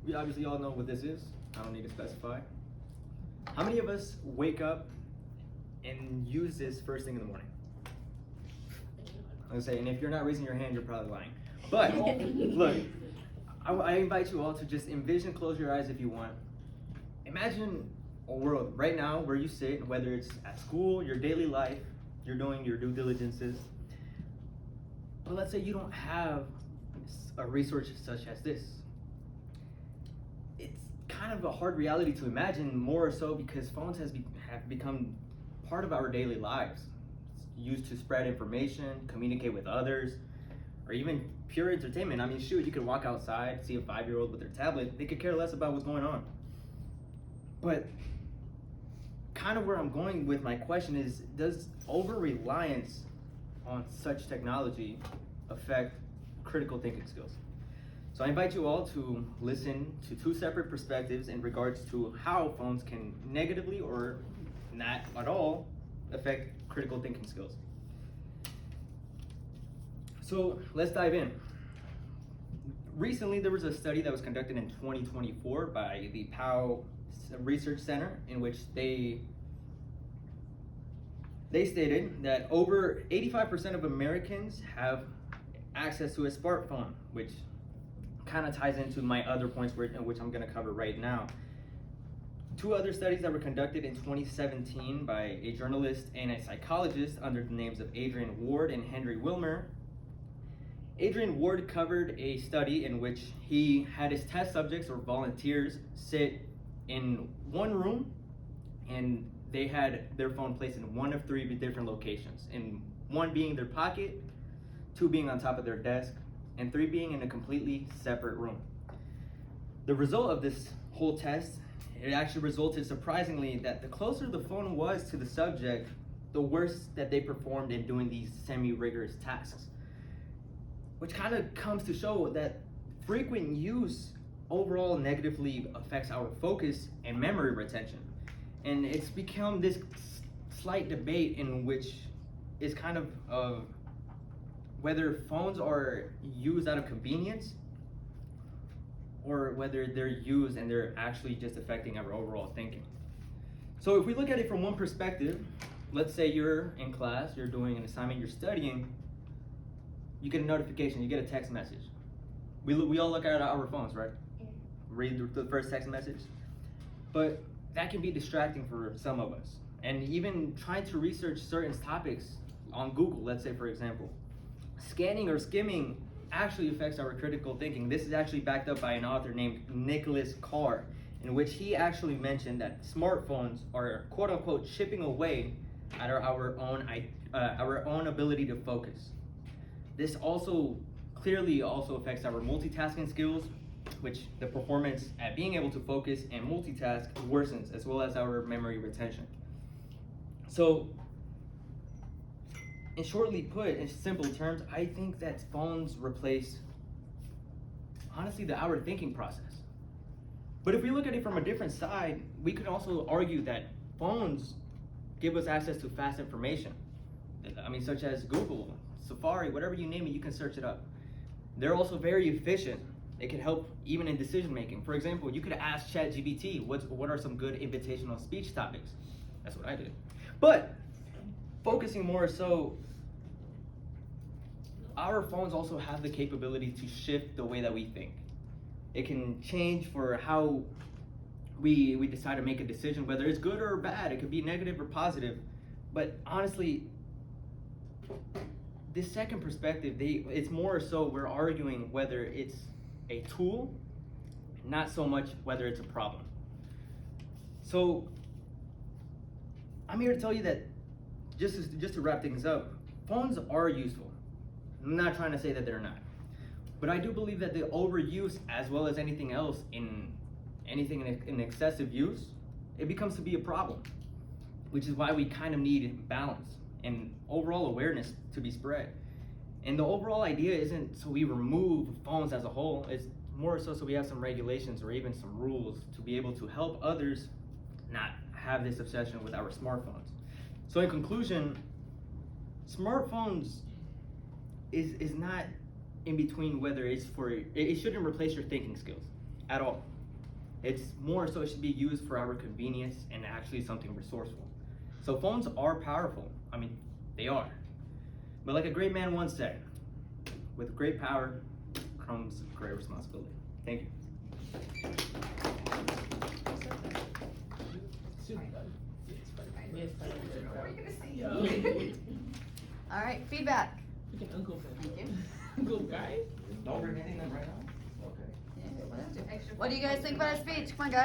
we obviously all know what this is. I don't need to specify. How many of us wake up and use this first thing in the morning? I was saying, and if you're not raising your hand, you're probably lying. But look, I invite you all to just envision, close your eyes if you want. Imagine a world right now where you sit, whether it's at school, your daily life, you're doing your due diligences. But let's say you don't have a resource such as this. It's kind of a hard reality to imagine, more so because phones have become part of our daily lives. It's used to spread information, communicate with others, or even pure entertainment. I mean, shoot, you could walk outside, see a 5-year-old with their tablet, they could care less about what's going on. But kind of where I'm going with my question is, does over-reliance on such technology affect critical thinking skills? So I invite you all to listen to two separate perspectives in regards to how phones can negatively or not at all affect critical thinking skills. So let's dive in. Recently, there was a study that was conducted in 2024 by the Powell Research Center, in which they stated that over 85% of Americans have access to a smartphone, which kind of ties into my other points which I'm going to cover right now. Two other studies that were conducted in 2017 by a journalist and a psychologist under the names of Adrian Ward and Henry Wilmer. Adrian Ward covered a study in which he had his test subjects or volunteers sit in one room, and they had their phone placed in one of three different locations, in one being their pocket, two being on top of their desk, and three being in a completely separate room. The result of this whole test, it actually resulted surprisingly that the closer the phone was to the subject, the worse that they performed in doing these semi-rigorous tasks. Which kind of comes to show that frequent use overall negatively affects our focus and memory retention. And it's become this slight debate in which is kind of whether phones are used out of convenience or whether they're used and they're actually just affecting our overall thinking. So if we look at it from one perspective, let's say you're in class, you're doing an assignment, you're studying, you get a notification, you get a text message. We all look at our phones, right? Yeah. Read the first text message. But that can be distracting for some of us. And even trying to research certain topics on Google, let's say for example, scanning or skimming actually affects our critical thinking. This is actually backed up by an author named Nicholas Carr, in which he actually mentioned that smartphones are quote unquote chipping away at our own ability to focus. This also clearly also affects our multitasking skills, which the performance at being able to focus and multitask worsens, as well as our memory retention. So, in shortly put, in simple terms, I think that phones replace, honestly, our thinking process. But if we look at it from a different side, we could also argue that phones give us access to fast information. I mean, such as Google, Safari, whatever you name it, you can search it up. They're also very efficient. It can help even in decision making. For example, you could ask ChatGPT, what are some good invitational speech topics? That's what I did. But focusing more so, our phones also have the capability to shift the way that we think. It can change for how we decide to make a decision, whether it's good or bad. It could be negative or positive. But honestly, this second perspective, it's more so we're arguing whether it's a tool, not so much whether it's a problem. So I'm here to tell you that just to wrap things up, phones are useful. I'm not trying to say that they're not. But I do believe that the overuse, as well as anything else in excessive use, it becomes to be a problem, which is why we kind of need balance and overall awareness to be spread. And the overall idea isn't so we remove phones as a whole, it's more so we have some regulations or even some rules to be able to help others not have this obsession with our smartphones. So in conclusion, smartphones is not in between whether it's it shouldn't replace your thinking skills at all. It's more so it should be used for our convenience and actually something resourceful. So phones are powerful. I mean, they are. But like a great man once said, with great power comes great responsibility. Thank you. All right, feedback. Uncle guy. Don't bring anything right now. Okay. Yeah, what do you guys think about his speech? Come on, guys.